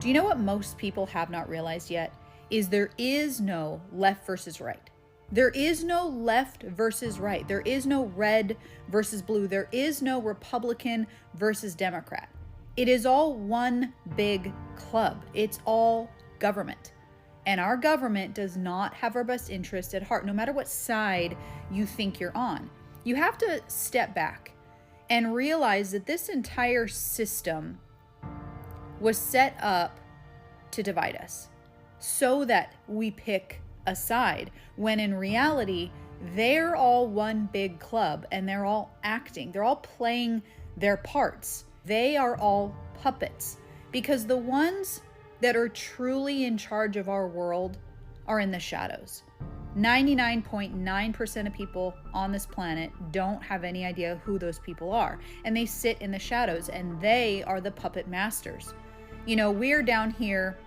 Do you know what most people have not realized yet? Is there is no left versus right. There is no left versus right. There is no red versus blue. There is no Republican versus Democrat. It is all one big club. It's all government. And our government does not have our best interest at heart, no matter what side you think you're on. You have to step back and realize that this entire system was set up to divide us so that we pick a side, when in reality, they're all one big club and they're all acting. They're all playing their parts. They are all puppets, because the ones that are truly in charge of our world are in the shadows. 99.9% of people on this planet don't have any idea who those people are, and they sit in the shadows, and they are the puppet masters. You know, we're down here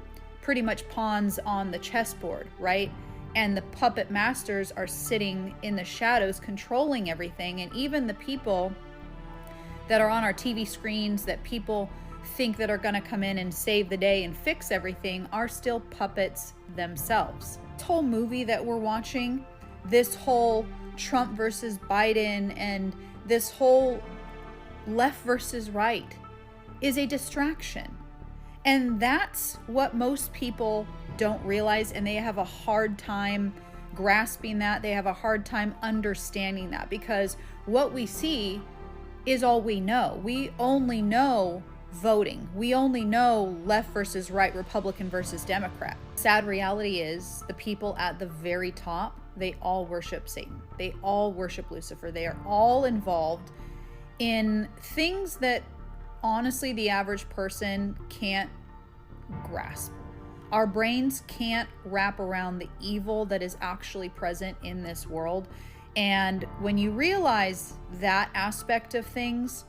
pretty much pawns on the chessboard, right? And the puppet masters are sitting in the shadows controlling everything. And even the people that are on our TV screens that people think that are going to come in and save the day and fix everything are still puppets themselves. This whole movie that we're watching, this whole Trump versus Biden and this whole left versus right is a distraction. And that's what most people don't realize, and they have a hard time grasping that. They have a hard time understanding that, because what we see is all we know. We only know voting. We only know left versus right, Republican versus Democrat. Sad reality is the people at the very top, they all worship Satan. They all worship Lucifer. They are all involved in things that honestly the average person can't grasp. Our brains can't wrap around the evil that is actually present in this world. And when you realize that aspect of things,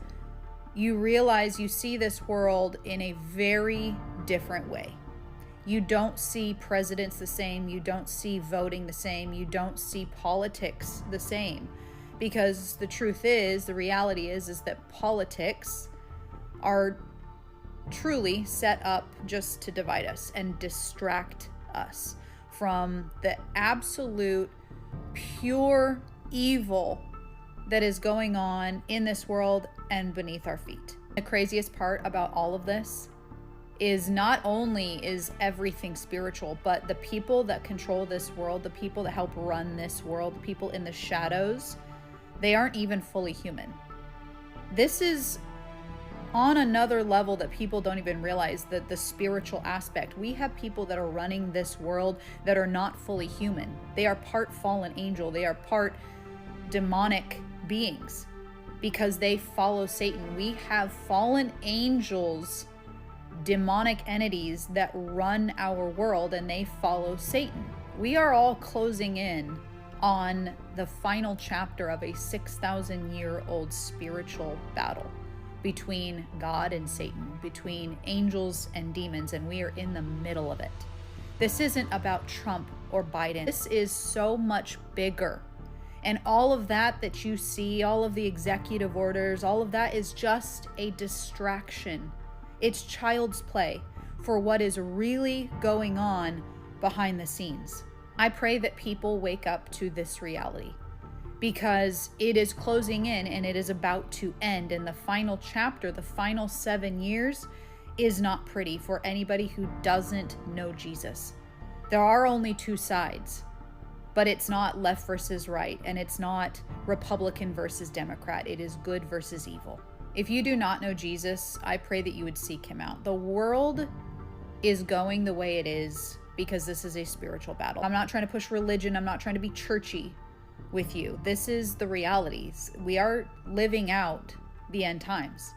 you realize you see this world in a very different way. You don't see presidents the same. You don't see voting the same. You don't see politics the same. Because the truth is, the reality is that politics are truly set up just to divide us and distract us from the absolute pure evil that is going on in this world and beneath our feet. The craziest part about all of this is not only is everything spiritual, but the people that control this world, the people that help run this world, the people in the shadows, they aren't even fully human. This is on another level that people don't even realize, that the spiritual aspect. We have people that are running this world that are not fully human. They are part fallen angel. They are part demonic beings because they follow Satan. We have fallen angels, demonic entities that run our world, and they follow Satan. We are all closing in on the final chapter of a 6,000-year-old spiritual battle between God and Satan, between angels and demons, and we are in the middle of it. This isn't about Trump or Biden. This is so much bigger. And all of that you see, all of the executive orders, all of that is just a distraction. It's child's play for what is really going on behind the scenes. I pray that people wake up to this reality, because it is closing in and it is about to end. And the final chapter, the final 7 years, is not pretty for anybody who doesn't know Jesus. There are only two sides, but it's not left versus right, and it's not Republican versus Democrat. It is good versus evil. If you do not know Jesus, I pray that you would seek him out. The world is going the way it is because this is a spiritual battle. I'm not trying to push religion. I'm not trying to be churchy with you. This is the realities. We are living out the end times.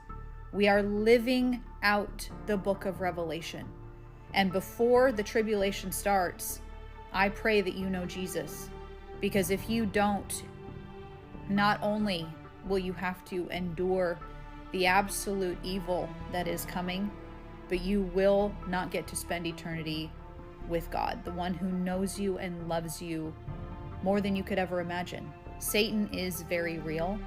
We are living out the book of Revelation. And before the tribulation starts, I pray that you know Jesus. Because if you don't, not only will you have to endure the absolute evil that is coming, but you will not get to spend eternity with God, the one who knows you and loves you more than you could ever imagine. Satan is very real,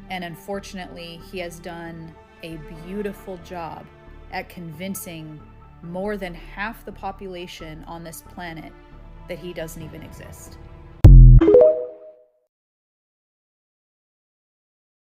and unfortunately, he has done a beautiful job at convincing more than half the population on this planet that he doesn't even exist.